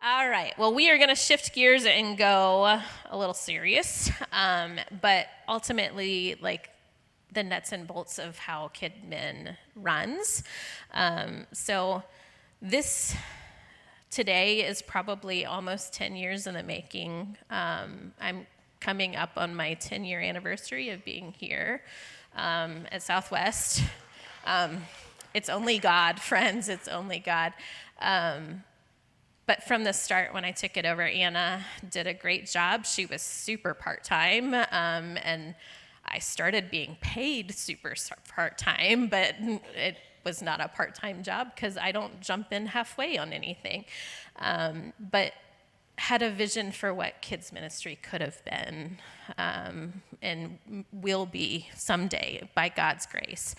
All right. Well, we are going to shift gears and go a little serious, but ultimately, like the nuts and bolts of how KidMin runs. So, this today is probably almost 10 years in the making. I'm coming up on my 10-year anniversary of being here at Southwest. It's only God, friends. It's only God. But from the start, when I took it over, Anna did a great job. She was super part-time, and I started being paid super part-time, but it was not a part-time job because I don't jump in halfway on anything. But had a vision for what kids ministry could have been and will be someday by God's grace.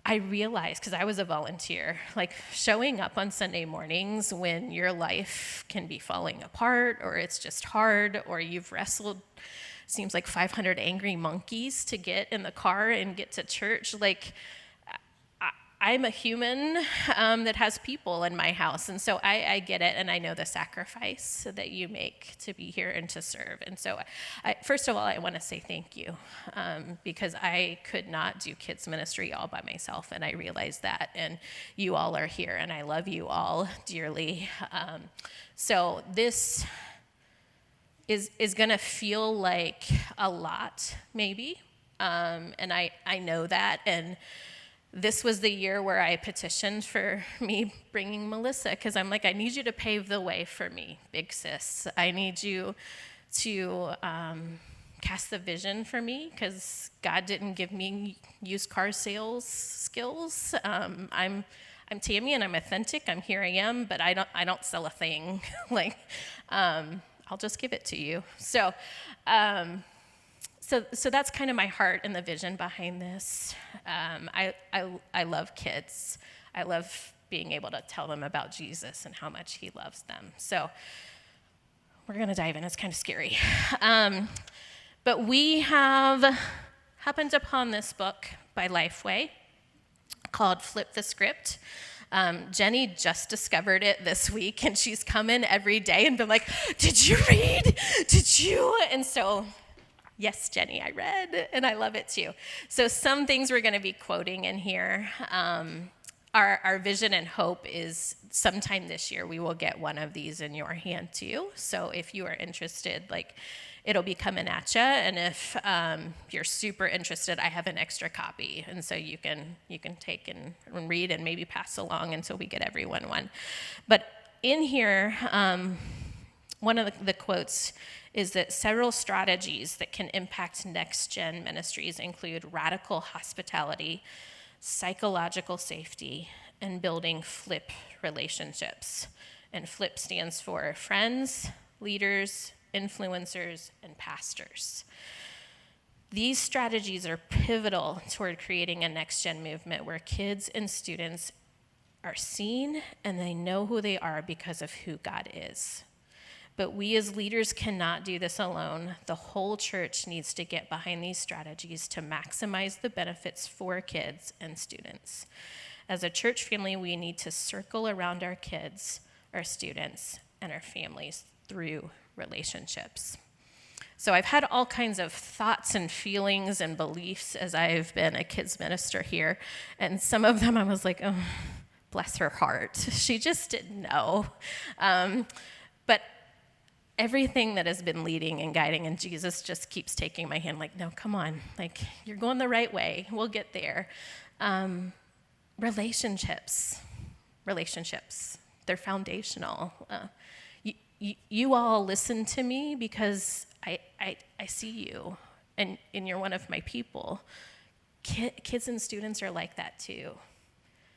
I realized, because I was a volunteer, like showing up on Sunday mornings when your life can be falling apart or it's just hard or you've wrestled, seems like 500 angry monkeys to get in the car and get to church. Like, I'm a human that has people in my house, and so I get it, and I know the sacrifice that you make to be here and to serve. And so, first of all, I want to say thank you, because I could not do kids ministry all by myself, and I realize that, and you all are here, and I love you all dearly. So this is going to feel like a lot, maybe, and I know that, and this was the year where I petitioned for me bringing Melissa, because I'm like, I need you to pave the way for me, big sis. I need you to cast the vision for me, because God didn't give me used car sales skills. I'm Tammy, and I'm authentic. Here I am, but I don't sell a thing. I'll just give it to you. So that's kind of my heart and the vision behind this. I love kids. I love being able to tell them about Jesus and how much he loves them. So we're going to dive in. It's kind of scary. But we have happened upon this book by Lifeway called Flip the Script. Jenny just discovered it this week, and she's come in every day and been like, did you read? Did you? And so... Yes, Jenny, I read, and I love it too. So some things we're going to be quoting in here. Our vision and hope is sometime this year we will get one of these in your hand too. So if you are interested, it'll be coming at you. And if you're super interested, I have an extra copy, and so you can take and read and maybe pass along until we get everyone one. But in here, one of the quotes is that several strategies that can impact next-gen ministries include radical hospitality, psychological safety, and building flip relationships. And flip stands for friends, leaders, influencers, and pastors. These strategies are pivotal toward creating a next-gen movement where kids and students are seen and they know who they are because of who God is. But we as leaders cannot do this alone. The whole church needs to get behind these strategies to maximize the benefits for kids and students. As a church family, we need to circle around our kids, our students, and our families through relationships. So I've had all kinds of thoughts and feelings and beliefs as I've been a kids minister here. And some of them I was like, oh, bless her heart. She just didn't know. But everything that has been leading and guiding, and Jesus just keeps taking my hand, no, come on, you're going the right way. We'll get there. Relationships, they're foundational. You all listen to me because I see you, and you're one of my people. Kids and students are like that too.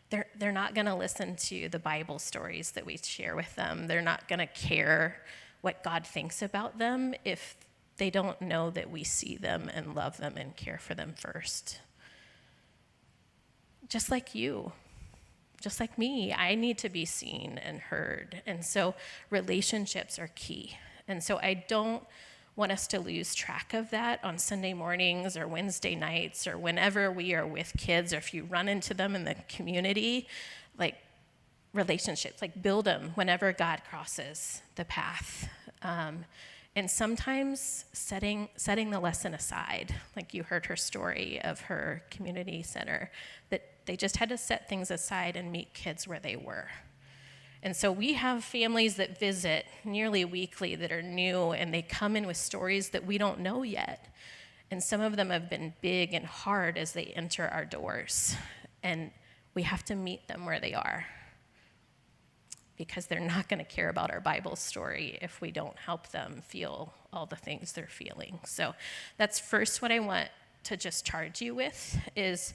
They're not going to listen to the Bible stories that we share with them. They're not going to care what God thinks about them if they don't know that we see them and love them and care for them first. Just like you, just like me, I need to be seen and heard. And so relationships are key. And so I don't want us to lose track of that on Sunday mornings or Wednesday nights or whenever we are with kids, or if you run into them in the community, relationships, like build them whenever God crosses the path. And sometimes setting the lesson aside, like you heard her story of her community center, that they just had to set things aside and meet kids where they were. And so we have families that visit nearly weekly that are new, and they come in with stories that we don't know yet. And some of them have been big and hard as they enter our doors. And we have to meet them where they are, because they're not going to care about our Bible story if we don't help them feel all the things they're feeling. So that's first what I want to just charge you with is,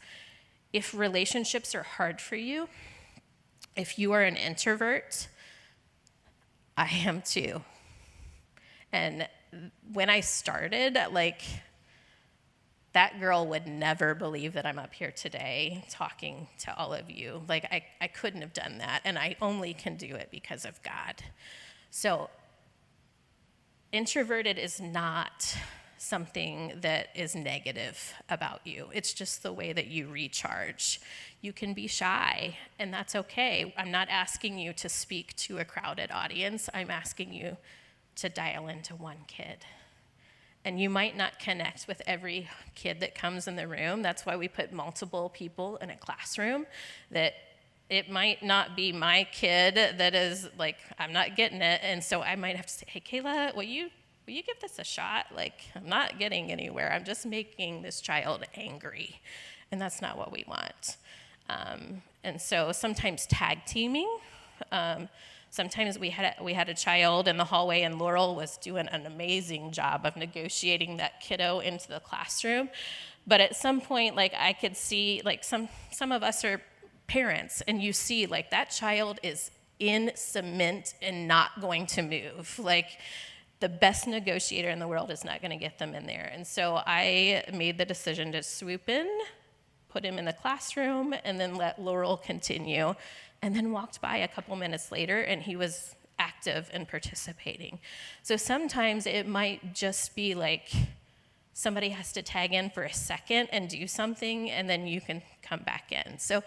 if relationships are hard for you, if you are an introvert, I am too. And when I started, like, that girl would never believe that I'm up here today talking to all of you. Like, I couldn't have done that, and I only can do it because of God. So introverted is not something that is negative about you. It's just the way that you recharge. You can be shy, and that's okay. I'm not asking you to speak to a crowded audience. I'm asking you to dial into one kid. And you might not connect with every kid that comes in the room. That's why we put multiple people in a classroom, that it might not be my kid that is like, I'm not getting it. And so I might have to say, hey, Kayla, will you give this a shot? Like, I'm not getting anywhere. I'm just making this child angry. And that's not what we want. And so sometimes tag teaming. Sometimes we had a child in the hallway, and Laurel was doing an amazing job of negotiating that kiddo into the classroom. But at some point, like, I could see, like, some of us are parents, and you see, like, that child is in cement and not going to move. Like, the best negotiator in the world is not going to get them in there. And so I made the decision to swoop in, put him in the classroom, and then let Laurel continue. And then walked by a couple minutes later, and he was active and participating. So sometimes it might just be like somebody has to tag in for a second and do something, and then you can come back in. So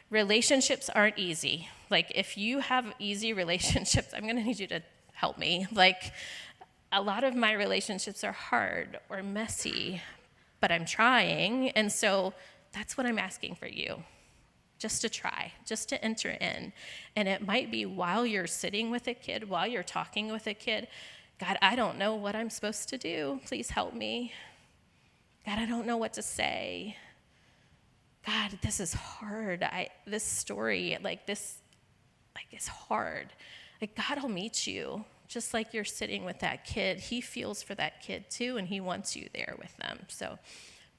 relationships aren't easy. Like, if you have easy relationships, I'm going to need you to help me. Like, a lot of my relationships are hard or messy, but I'm trying. And so that's what I'm asking for you. Just to try, just to enter in. And it might be while you're sitting with a kid, while you're talking with a kid, God, I don't know what I'm supposed to do. Please help me. God, I don't know what to say. God, this is hard. This story, is hard. Like, God will meet you, just like you're sitting with that kid. He feels for that kid too, and he wants you there with them. So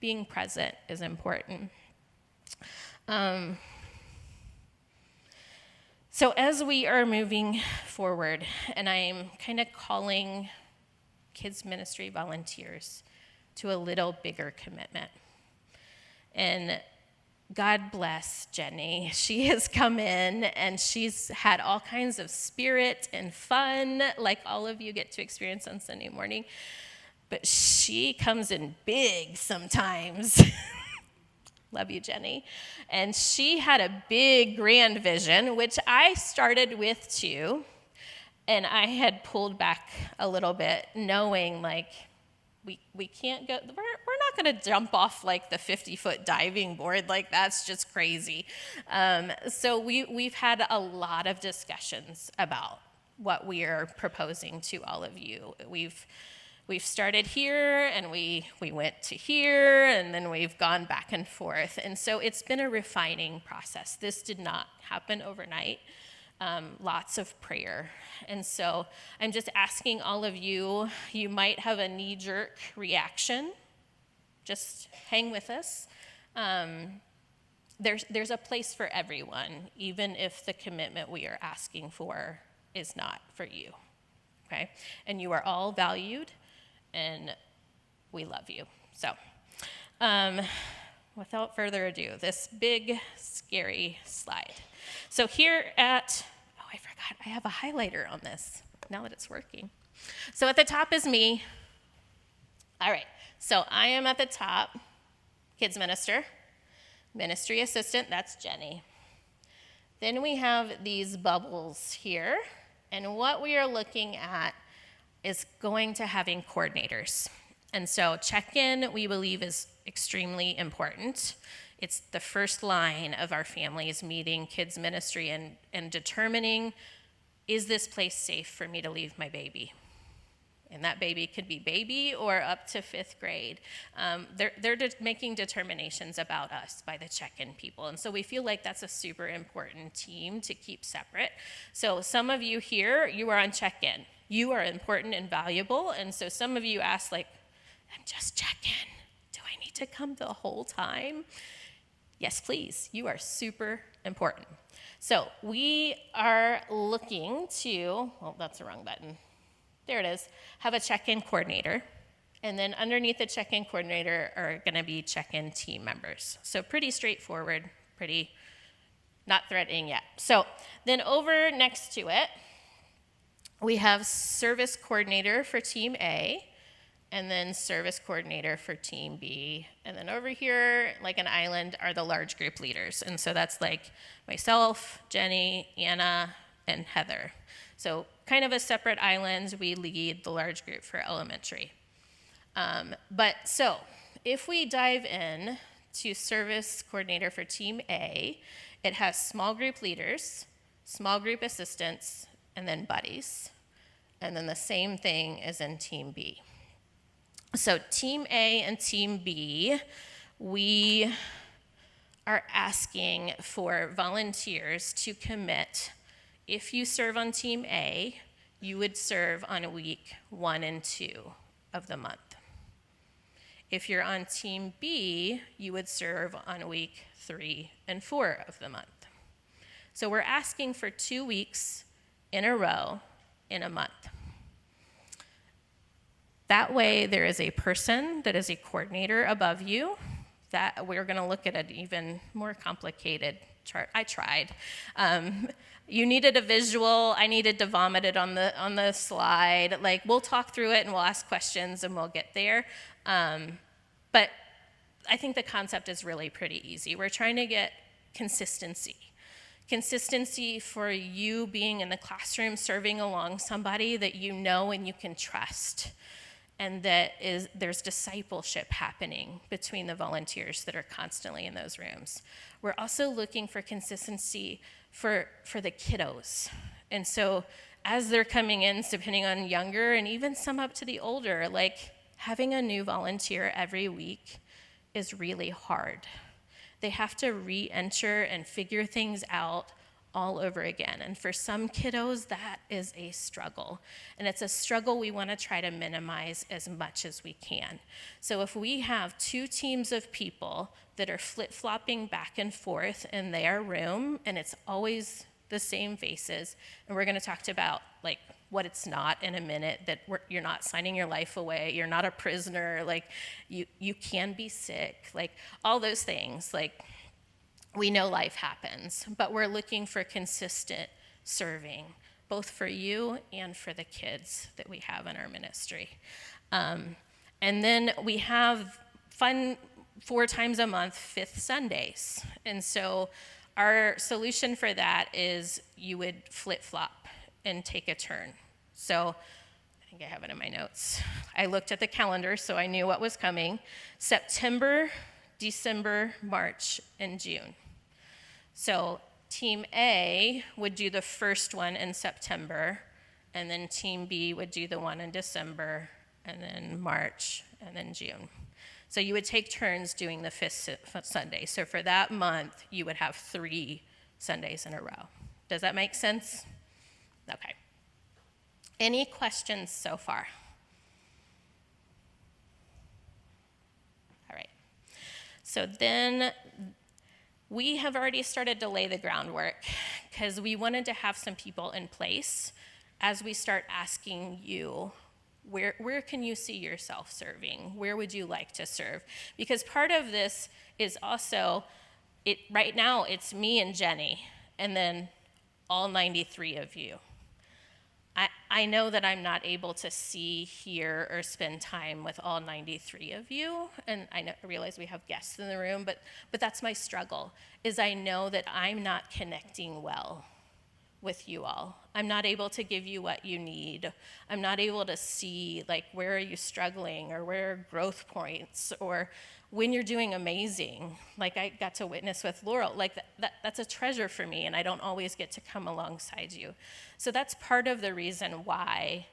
being present is important. So as we are moving forward, and I'm kind of calling kids ministry volunteers to a little bigger commitment. And God bless Jenny. She has come in, and she's had all kinds of spirit and fun, like all of you get to experience on Sunday morning. But she comes in big sometimes. Love you, Jenny. And she had a big, grand vision, which I started with too. And I had pulled back a little bit, knowing, like, we can't go, we're not going to jump off, like, the 50-foot diving board. Like, that's just crazy. So we've had a lot of discussions about what we are proposing to all of you. We've started here, and we went to here, and then we've gone back and forth. And so it's been a refining process. This did not happen overnight. Lots of prayer. And so I'm just asking all of you, you might have a knee-jerk reaction. Just hang with us. There's a place for everyone, even if the commitment we are asking for is not for you. Okay? And you are all valued, and we love you. So, without further ado, this big, scary slide. So here at, I forgot, I have a highlighter on this, now that it's working. So at the top is me. All right, so I am at the top, kids minister, ministry assistant, that's Jenny. Then we have these bubbles here, and what we are looking at is going to having coordinators. And so check-in, we believe, is extremely important. It's the first line of our family's meeting kids ministry and determining, is this place safe for me to leave my baby? And that baby could be baby or up to 5th grade. They're making determinations about us by the check-in people. And so we feel like that's a super important team to keep separate. So some of you here, you are on check-in. You are important and valuable. And so some of you ask, like, I'm just check-in. Do I need to come the whole time? Yes, please. You are super important. So we are looking to, well, that's the wrong button. There it is, have a check-in coordinator. And then underneath the check-in coordinator are gonna be check-in team members. So pretty straightforward, pretty not threatening yet. So then over next to it, we have service coordinator for team A, and then service coordinator for team B. And then over here, like an island, are the large group leaders. And so that's like myself, Jenny, Anna, and Heather. So kind of a separate island, we lead the large group for elementary. But so if we dive in to service coordinator for team A, it has small group leaders, small group assistants, and then buddies. And then the same thing is in team B. So team A and team B, we are asking for volunteers to commit. If you serve on team A, you would serve on week 1 and 2 of the month. If you're on team B, you would serve on week 3 and 4 of the month. So we're asking for 2 weeks in a row in a month. That way, there is a person that is a coordinator above you. That we're going to look at an even more complicated chart. I tried. You needed a visual. I needed to vomit it on the slide. Like, we'll talk through it and we'll ask questions and we'll get there. But I think the concept is really pretty easy. We're trying to get consistency. Consistency for you being in the classroom, serving along somebody that you know and you can trust. And there's discipleship happening between the volunteers that are constantly in those rooms. We're also looking for consistency for the kiddos. And so as they're coming in, depending on younger and even some up to the older, like having a new volunteer every week is really hard. They have to re-enter and figure things out all over again. And for some kiddos, that is a struggle. And it's a struggle we want to try to minimize as much as we can. So if we have 2 teams of people that are flip-flopping back and forth in their room, and it's always the same faces, and we're going to talk about like what it's not in a minute, that you're not signing your life away, you're not a prisoner, like you can be sick, like all those things, like we know life happens, but we're looking for consistent serving, both for you and for the kids that we have in our ministry. And then we have fun 4 times a month, 5th Sundays. And so our solution for that is you would flip-flop and take a turn. So I think I have it in my notes. I looked at the calendar, so I knew what was coming. September, December, March, and June. So team A would do the first one in September, and then team B would do the one in December, and then March, and then June. So you would take turns doing the 5th Sunday. So for that month, you would have 3 Sundays in a row. Does that make sense? Okay. Any questions so far? All right. So then we have already started to lay the groundwork because we wanted to have some people in place as we start asking you, where can you see yourself serving? Where would you like to serve? Because part of this is also, right now it's me and Jenny, and then all 93 of you. I know that I'm not able to see, hear, or spend time with all 93 of you, and I realize we have guests in the room, but that's my struggle, is I know that I'm not connecting well with you all. I'm not able to give you what you need. I'm not able to see, like, where are you struggling, or where are growth points, or when you're doing amazing, like I got to witness with Laurel. Like that's a treasure for me, and I don't always get to come alongside you. So that's part of the reason why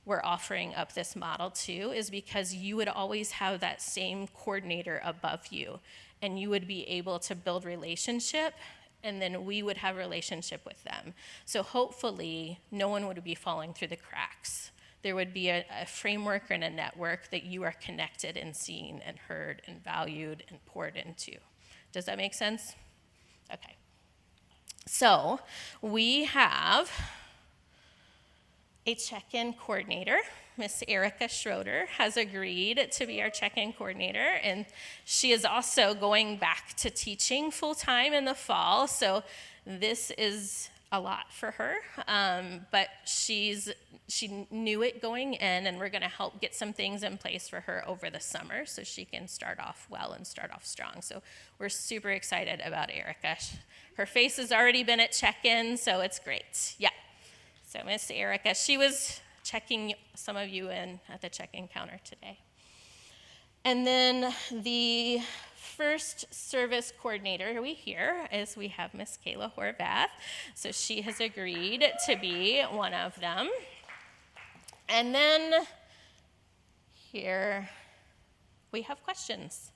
we're offering up this model too, is because you would always have that same coordinator above you, and you would be able to build relationship, and then we would have a relationship with them. So hopefully no one would be falling through the cracks. There would be a framework and a network that you are connected and seen and heard and valued and poured into. Does that make sense? Okay. So we have a check-in coordinator. Miss Erica Schroeder has agreed to be our check-in coordinator, and she is also going back to teaching full-time in the fall, so this is a lot for her, but she knew it going in, and we're going to help get some things in place for her over the summer so she can start off well and start off strong. So we're super excited about Erica. Her face has already been at check-in, so it's great. Yeah. So Miss Erica, she was checking some of you in at the check-in counter today. And then the first service coordinator we have Miss Kayla Horvath. So she has agreed to be one of them. And then here we have questions.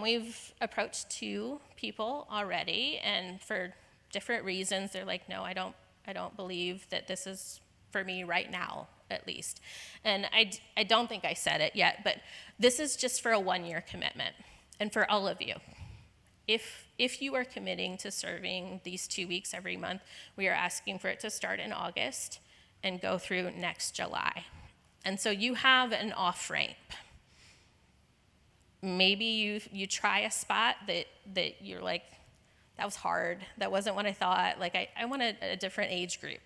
We've approached 2 people already, and for different reasons, they're like, no, I don't believe that this is for me right now, at least. And I don't think I said it yet, but this is just for a 1-year commitment. And for all of you, if you are committing to serving these 2 weeks every month, we are asking for it to start in August and go through next July. And so you have an off ramp. Maybe you try a spot that you're like, that was hard. That wasn't what I thought. Like, I want a different age group.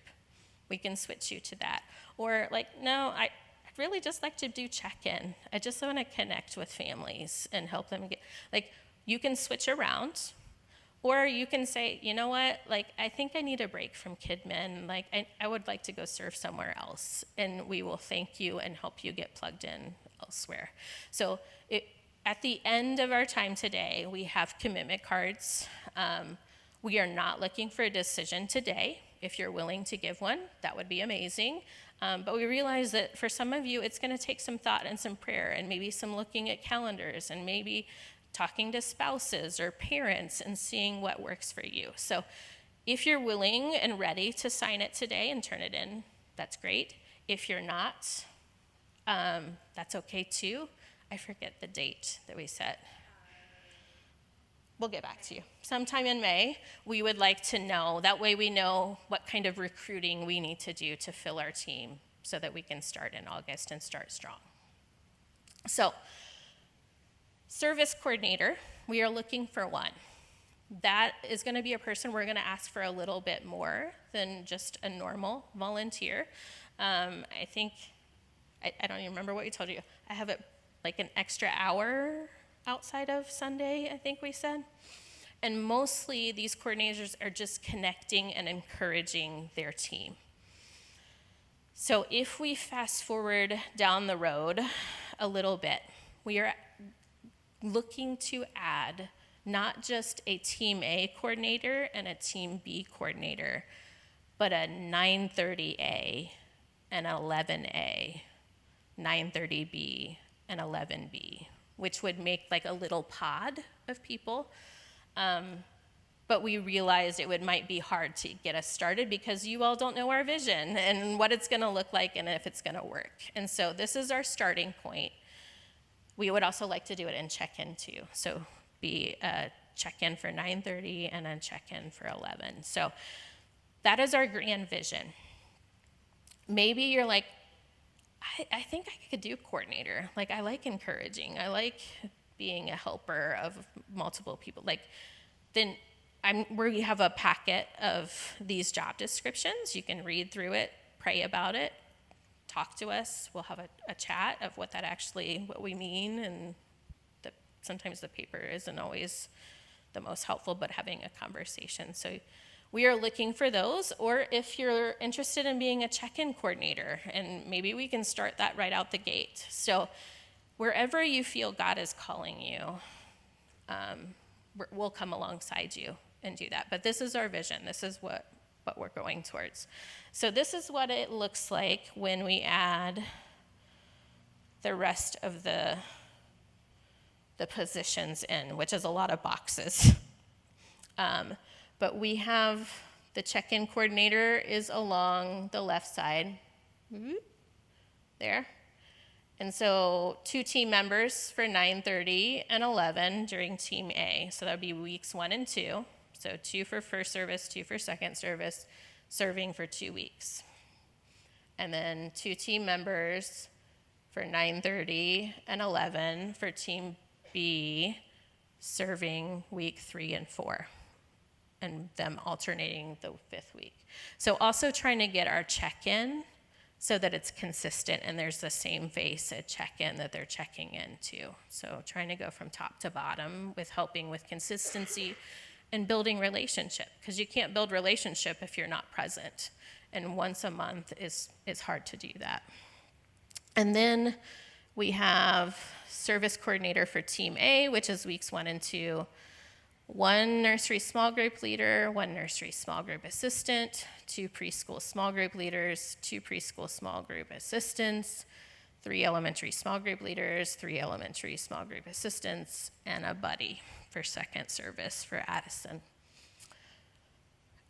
We can switch you to that. Or like, no, I'd really just like to do check-in. I just want to connect with families and help them get, like, you can switch around. Or you can say, you know what, like, I think I need a break from KidMin. Like, I would like to go serve somewhere else. And we will thank you and help you get plugged in elsewhere. So at the end of our time today, we have commitment cards. We are not looking for a decision today. If you're willing to give one, that would be amazing. But we realize that for some of you, it's going to take some thought and some prayer, and maybe some looking at calendars, and maybe talking to spouses or parents and seeing what works for you. So if you're willing and ready to sign it today and turn it in, that's great. If you're not, that's okay too. I forget the date that we set. We'll get back to you. Sometime in May, we would like to know. That way we know what kind of recruiting we need to do to fill our team so that we can start in August and start strong. So, service coordinator, we are looking for one. That is going to be a person we're going to ask for a little bit more than just a normal volunteer. I think, I don't even remember what we told you. I have it like an extra hour outside of Sunday, I think we said. And mostly these coordinators are just connecting and encouraging their team. So if we fast forward down the road a little bit, we are looking to add not just a Team A coordinator and a Team B coordinator, but a 930A and 11A, 930B and 11B, which would make like a little pod of people. But we realized it might be hard to get us started because you all don't know our vision and what it's going to look like and if it's going to work. And so this is our starting point. We would also like to do it in check-in too. So be a check-in for 9:30 and a check-in for 11. So that is our grand vision. Maybe you're like, I think I could do coordinator. Like, I like encouraging. I like being a helper of multiple people. Like, then we have a packet of these job descriptions. You can read through it pray about it, talk to us. We'll have a chat of what we mean, and sometimes the paper isn't always the most helpful, but having a conversation. So we are looking for those, or if you're interested in being a check-in coordinator, and maybe we can start that right out the gate. So wherever you feel God is calling you, we'll come alongside you and do that. But this is our vision. This is what we're going towards. So this is what it looks like when we add the rest of the positions in, which is a lot of boxes. But we have the check-in coordinator is along the left side, there. And so 2 team members for 9:30 and 11 during Team A. So that would be weeks 1 and 2. So 2 for first service, 2 for second service, serving for 2 weeks. And then 2 team members for 9:30 and 11 for Team B, serving week 3 and 4, and them alternating the 5th week. So also trying to get our check-in so that it's consistent and there's the same face at check-in that they're checking into. So trying to go from top to bottom with helping with consistency and building relationship, because you can't build relationship if you're not present. And once a month is hard to do that. And then we have service coordinator for Team A, which is weeks 1 and 2, 1 nursery small group leader, 1 nursery small group assistant, 2 preschool small group leaders, 2 preschool small group assistants, 3 elementary small group leaders, 3 elementary small group assistants, and a buddy for second service for Addison.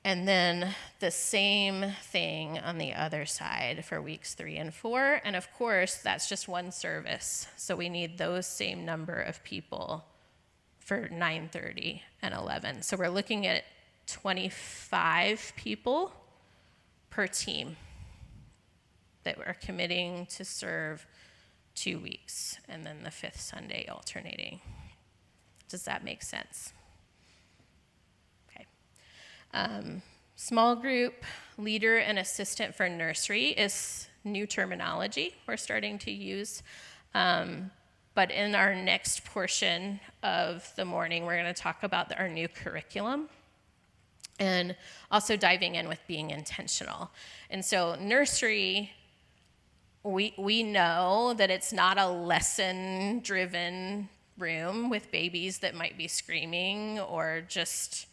And then the same thing on the other side for weeks 3 and 4. And of course, that's just 1 service. So we need those same number of people for 9:30 and 11. So we're looking at 25 people per team that are committing to serve 2 weeks, and then the 5th Sunday alternating. Does that make sense? Okay. Small group leader and assistant for nursery is new terminology we're starting to use. But in our next portion of the morning, we're going to talk about our new curriculum and also diving in with being intentional. And so nursery, we know that it's not a lesson-driven room with babies that might be screaming or just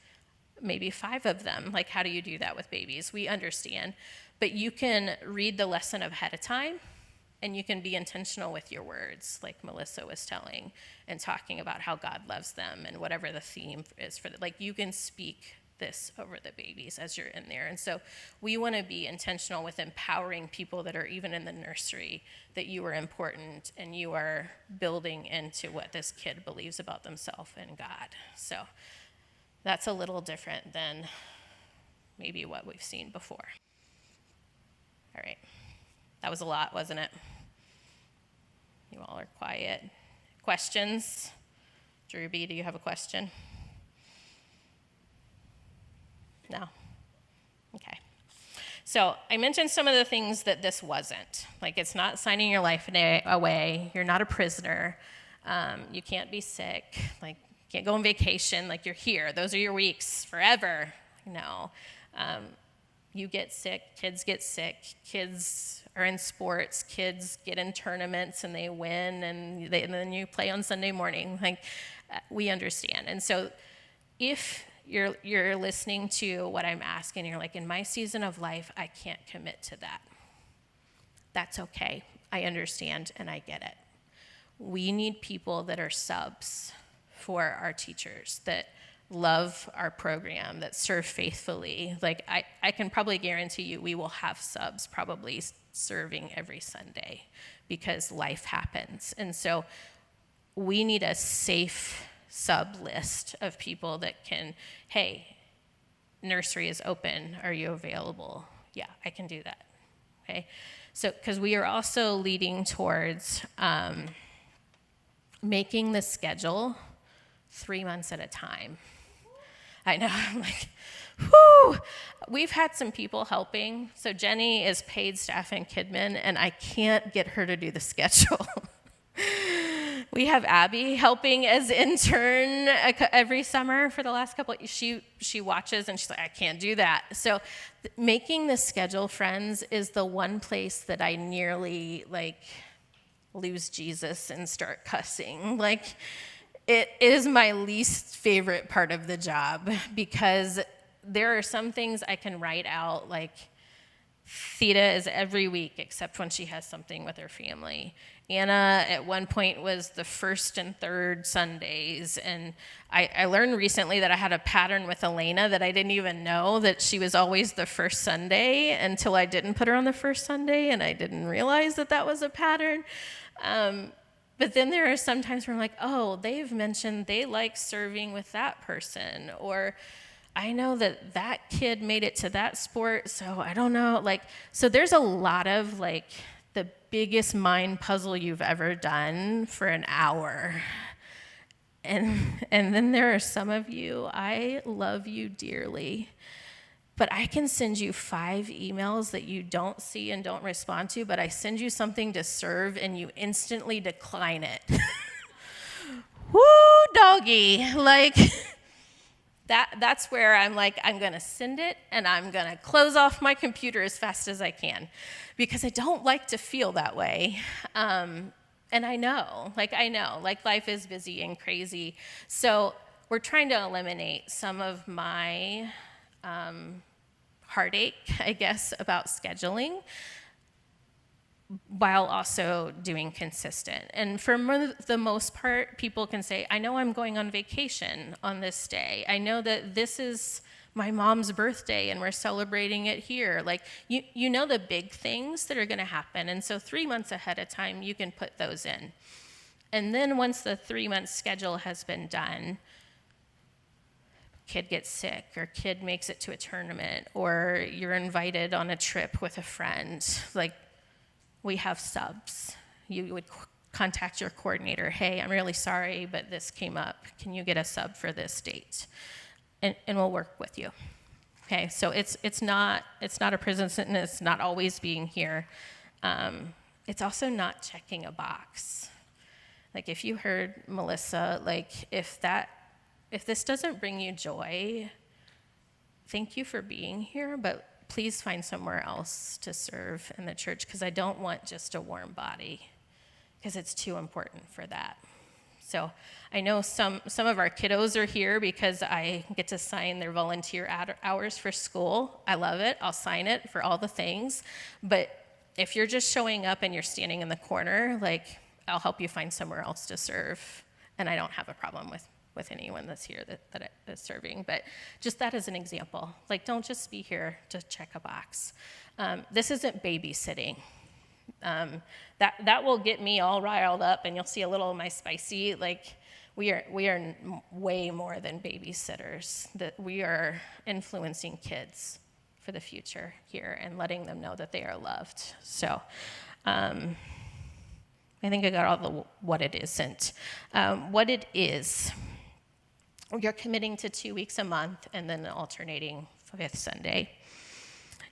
maybe 5 of them. Like, how do you do that with babies? We understand. But you can read the lesson ahead of time, and you can be intentional with your words, like Melissa was telling, and talking about how God loves them and whatever the theme is for like, you can speak this over the babies as you're in there. And so we want to be intentional with empowering people that are even in the nursery, that you are important and you are building into what this kid believes about themselves and God. So that's a little different than maybe what we've seen before. All right. That was a lot, wasn't it? You all are quiet. Questions? Drew B., do you have a question? No? Okay. So I mentioned some of the things that this wasn't. Like, it's not signing your life away. You're not a prisoner. You can't be sick. Like, you can't go on vacation. Like, you're here. Those are your weeks forever. No. You get sick, kids are in sports, kids get in tournaments and they win, and then you play on Sunday morning. Like, we understand. And so if you're listening to what I'm asking, you're like, in my season of life, I can't commit to that. That's okay. I understand and I get it. We need people that are subs for our teachers, that love our program, that serve faithfully. Like, I can probably guarantee you we will have subs probably serving every Sunday because life happens. And so we need a safe sub list of people that can, hey, nursery is open. Are you available? Yeah, I can do that. Okay. So, because we are also leading towards making the schedule 3 months at a time. I know. I'm like, whoo. We've had some people helping. So Jenny is paid staff in Kidman, and I can't get her to do the schedule. We have Abby helping as intern every summer for the last couple. She watches and she's like, I can't do that. So making the schedule, friends, is the one place that I nearly lose Jesus and start cussing. It is my least favorite part of the job, because there are some things I can write out, like Theta is every week except when she has something with her family. Anna at one point was the first and third Sundays, and I learned recently that I had a pattern with Elena that I didn't even know, that she was always the first Sunday until I didn't put her on the first Sunday, and I didn't realize that that was a pattern. But then there are some times where I'm like, oh, they've mentioned they like serving with that person, or I know that that kid made it to that sport, so I don't know. So there's a lot of the biggest mind puzzle you've ever done for an hour. And then there are some of you, I love you dearly, but I can send you 5 emails that you don't see and don't respond to, but I send you something to serve and you instantly decline it. Woo, doggy. That's where I'm like, I'm going to send it and I'm going to close off my computer as fast as I can, because I don't like to feel that way. And I know life is busy and crazy. So we're trying to eliminate some of my heartache, I guess, about scheduling, while also doing consistent. And for the most part, people can say, I know I'm going on vacation on this day. I know that this is my mom's birthday and we're celebrating it here. You know the big things that are going to happen. And so 3 months ahead of time, you can put those in. And then once the 3-month schedule has been done, kid gets sick, or kid makes it to a tournament, or you're invited on a trip with a friend, we have subs. You would contact your coordinator, hey, I'm really sorry, but this came up. Can you get a sub for this date? And we'll work with you. Okay, so it's not a prison sentence, it's not always being here. It's also not checking a box. If you heard Melissa, if this doesn't bring you joy, thank you for being here, but please find somewhere else to serve in the church, because I don't want just a warm body, because it's too important for that. So I know some of our kiddos are here because I get to sign their volunteer hours for school. I love it. I'll sign it for all the things. But if you're just showing up and you're standing in the corner, I'll help you find somewhere else to serve. And I don't have a problem with anyone that's here that is serving, but just that as an example. Don't just be here to check a box. This isn't babysitting. That will get me all riled up, and you'll see a little of my spicy. We are way more than babysitters. That we are influencing kids for the future here and letting them know that they are loved. So I think I got all the what it isn't. What it is. You're committing to 2 weeks a month and then alternating 5th Sunday.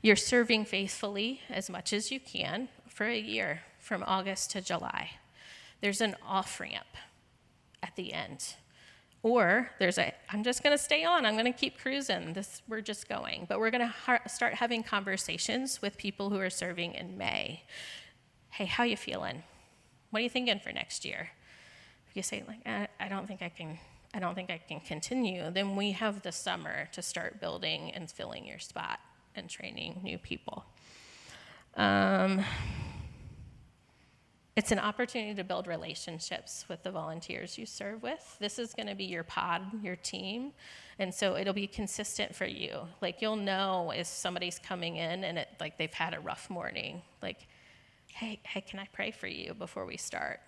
You're serving faithfully as much as you can for a year, from August to July. There's an off-ramp at the end. Or I'm just going to stay on. I'm going to keep cruising. We're just going. But we're going to start having conversations with people who are serving in May. Hey, how you feeling? What are you thinking for next year? If you say, I don't think I can continue, then we have the summer to start building and filling your spot and training new people. It's an opportunity to build relationships with the volunteers you serve with. This is going to be your pod, your team, and so it'll be consistent for you. You'll know if somebody's coming in and they've had a rough morning. Hey, can I pray for you before we start?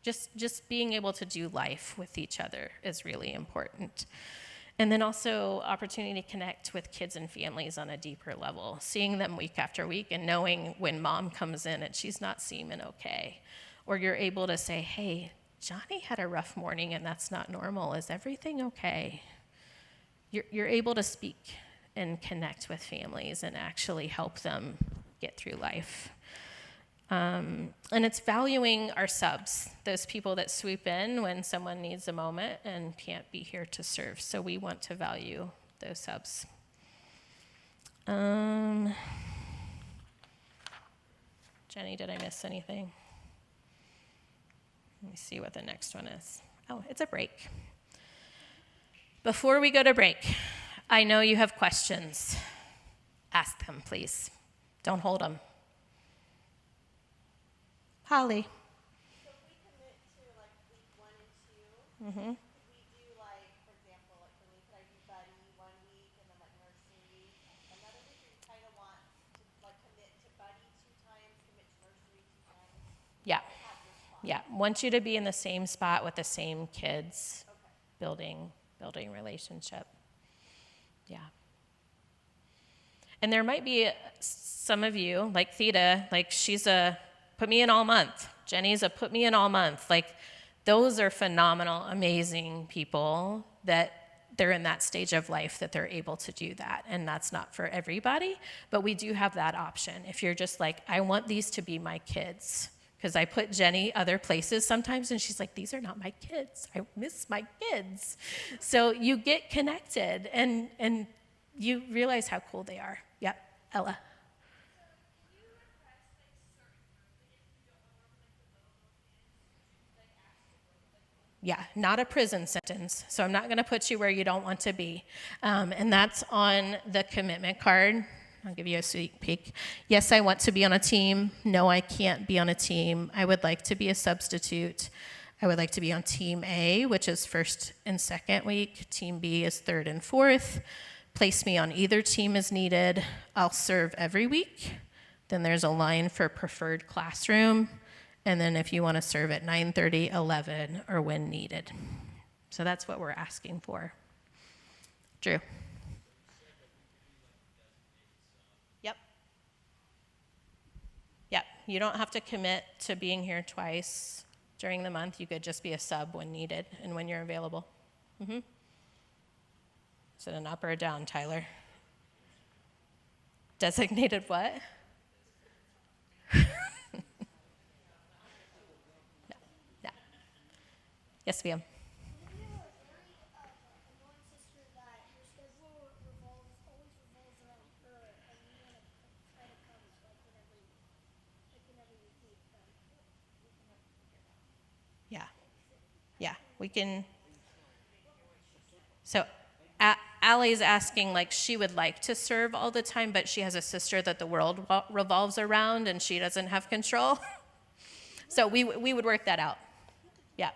Just being able to do life with each other is really important. And then also opportunity to connect with kids and families on a deeper level, seeing them week after week and knowing when mom comes in and she's not seeming okay. Or you're able to say, hey, Johnny had a rough morning and that's not normal. Is everything okay? you're able to speak and connect with families and actually help them get through life. And it's valuing our subs, those people that swoop in when someone needs a moment and can't be here to serve. So we want to value those subs. Jenny, did I miss anything? Let me see what the next one is. Oh, it's a break. Before we go to break, I know you have questions. Ask them, please. Don't hold them. Holly. So if we commit to like week 1 and 2, could we do like, for example, like for me, could I do buddy 1 week and then like nursery another week, or you kind of want to like commit to buddy 2 times, commit to nursery 2 times? Yeah. Have your spot. Yeah. Want you to be in the same spot with the same kids, Okay. building relationship. Yeah. And there might be some of you, like Theta, like she's a put me in all month. Jenny's a put me in all month. Like those are phenomenal, amazing people that they're in that stage of life that they're able to do that. And that's not for everybody, but we do have that option. If you're just like, I want these to be my kids, because I put Jenny other places sometimes and she's like, these are not my kids. I miss my kids. So you get connected and you realize how cool they are. Yep, Ella. Yeah, not a prison sentence. So I'm not going to put you where you don't want to be. And that's on the commitment card. I'll give you a sneak peek. Yes, I want to be on a team. No, I can't be on a team. I would like to be a substitute. I would like to be on Team A, which is first and second week. Team B is third and fourth. Place me on either team as needed. I'll serve every week. Then there's a line for preferred classroom. And then if you want to serve at 9:30, 11, or when needed. So that's what we're asking for. Drew. Yep. Yep. You don't have to commit to being here twice during the month. You could just be a sub when needed and when you're available. Is it an up or a down, Tyler? Designated what? No. Yes, ma'am. Yeah, we can. So Allie's asking, like, she would like to serve all the time, but she has a sister that the world revolves around and she doesn't have control. So we would work that out. Yeah.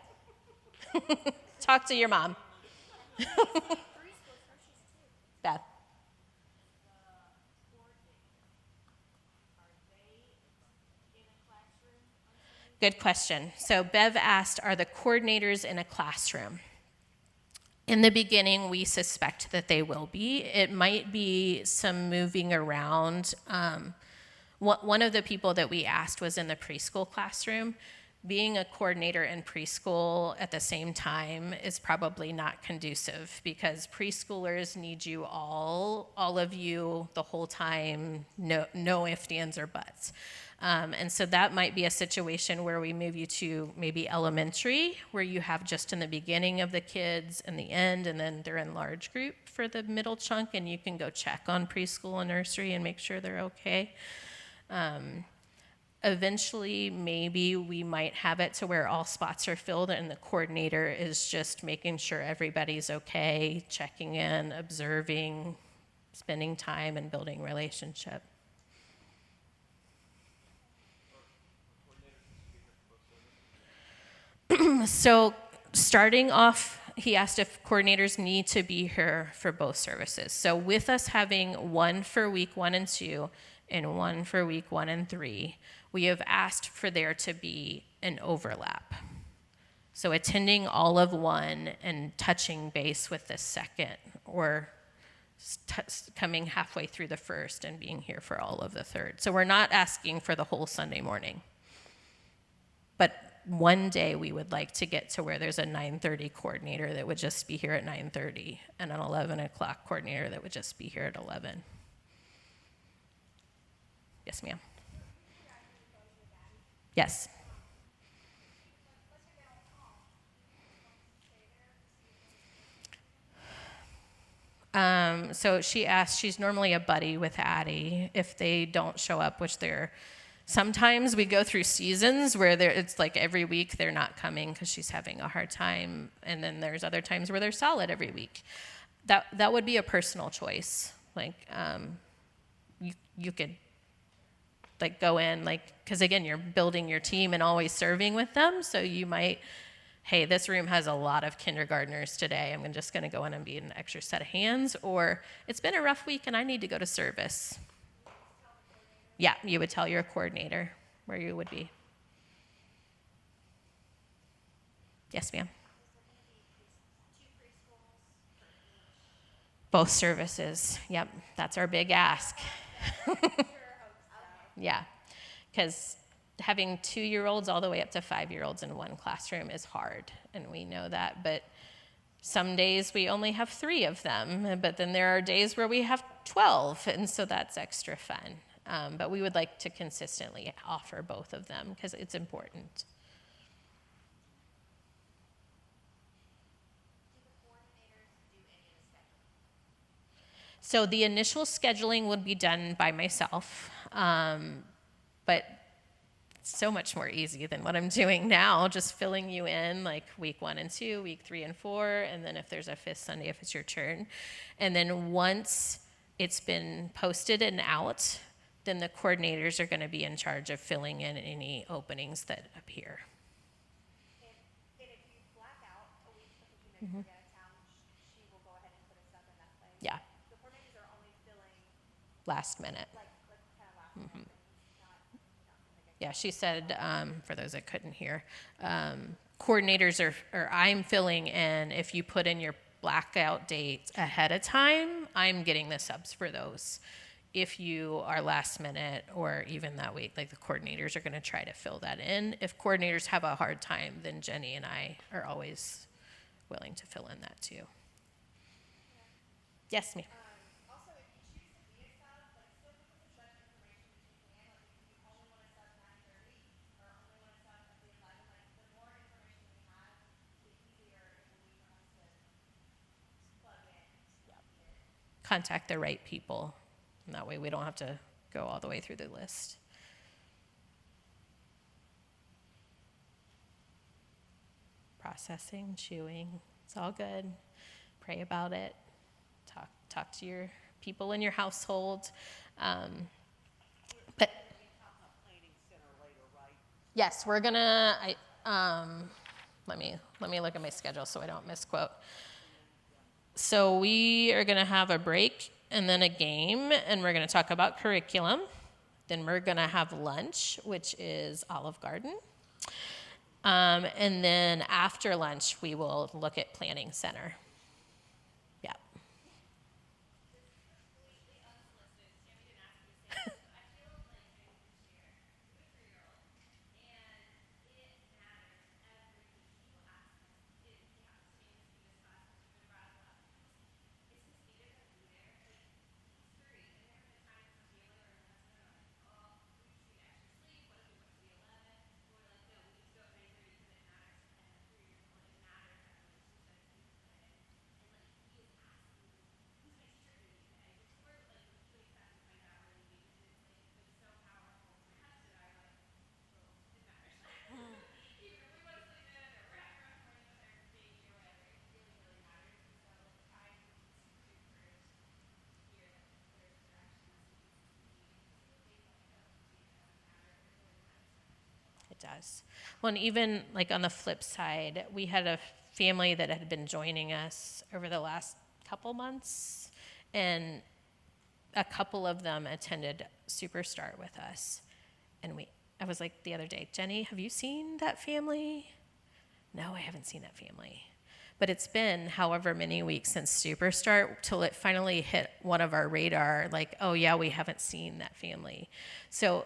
Talk to your mom. Beth. Good question. So Bev asked, are the coordinators in a classroom? In the beginning, we suspect that they will be. It might be some moving around. One of the people that we asked was in the preschool classroom. Being a coordinator in preschool at the same time is probably not conducive because preschoolers need you all of you the whole time, no ifs, ands, or buts. And so that might be a situation where we move you to maybe elementary, where you have just in the beginning of the kids and the end, and then they're in large group for the middle chunk, and you can go check on preschool and nursery and make sure they're okay. Eventually, maybe we might have it to where all spots are filled and the coordinator is just making sure everybody's okay, checking in, observing, spending time, and building relationship. So starting off, he asked if coordinators need to be here for both services. So with us having one for week 1 and 2 and one for week 1 and 3, we have asked for there to be an overlap. So attending all of one and touching base with the second, or coming halfway through the first and being here for all of the third. So we're not asking for the whole Sunday morning. But one day we would like to get to where there's a 9:30 coordinator that would just be here at 9:30 and an 11 o'clock coordinator that would just be here at 11. Yes, ma'am. Yes. So she asked, she's normally a buddy with Addie. If they don't show up, which they're, sometimes we go through seasons where it's like every week they're not coming because she's having a hard time. And then there's other times where they're solid every week. That would be a personal choice. Like, you could like go in, like, because again, you're building your team and always serving with them. So you might, hey, this room has a lot of kindergartners today. I'm just going to go in and be an extra set of hands. Or it's been a rough week and I need to go to service. Yeah, you would tell your coordinator where you would be. Yes, ma'am. Both services. Yep, that's our big ask. Yeah, because having 2-year-olds all the way up to 5-year-olds in one classroom is hard, and we know that. But some days we only have 3 of them, but then there are days where we have 12, and so that's extra fun. But we would like to consistently offer both of them because it's important. So the initial scheduling would be done by myself, but so much more easy than what I'm doing now, just filling you in like week 1 and 2, week 3 and 4, and then if there's a 5th Sunday, if it's your turn. And then once it's been posted and out, then the coordinators are going to be in charge of filling in any openings that appear. And if you black out a week because you may forget a town, she will go ahead and put us up in that place. Yeah, The coordinators are only filling last minute. like kind of last minute things, not like Yeah, she said, for those that couldn't hear, coordinators or I'm filling in, if you put in your blackout date ahead of time, I'm getting the subs for those. If you are last minute or even that week, like the coordinators are going to try to fill that in. If coordinators have a hard time, then Jenny and I are always willing to fill in that too. Yes, ma'am. Also, if you choose to be a sub, like still put as much information as you can. Like if you only want to sub 9:30 or only want to sub at the 11, like the more information we have, the easier it will be for us to plug in. Contact the right people. And that way we don't have to go all the way through the list. Processing, chewing, it's all good. Pray about it. Talk to your people in your household. But yes, we're gonna. Let me look at my schedule so I don't misquote. So we are gonna have a break and then a game, and we're gonna talk about curriculum. Then we're gonna have lunch, which is Olive Garden. And then after lunch, we will look at Planning Center. Yeah. It does. Well, and even like on the flip side, we had a family that had been joining us over the last couple months, and a couple of them attended Superstart with us. And I was like the other day, Jenny, have you seen that family? No, I haven't seen that family. But it's been however many weeks since Superstart till it finally hit one of our radar, like, oh yeah, we haven't seen that family. So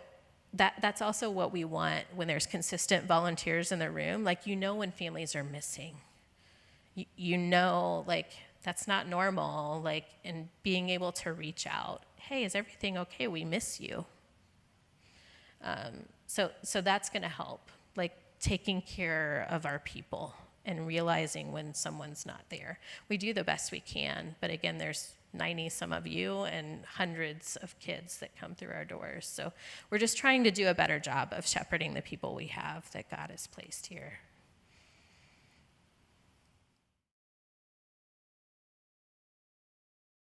that's also what we want when there's consistent volunteers in the room. Like, when families are missing. Like, that's not normal. Like, and being able to reach out. Hey, is everything okay? We miss you. So that's going to help. Like, taking care of our people and realizing when someone's not there. We do the best we can, but again, there's 90 some of you and hundreds of kids that come through our doors. So we're just trying to do a better job of shepherding the people we have that God has placed here.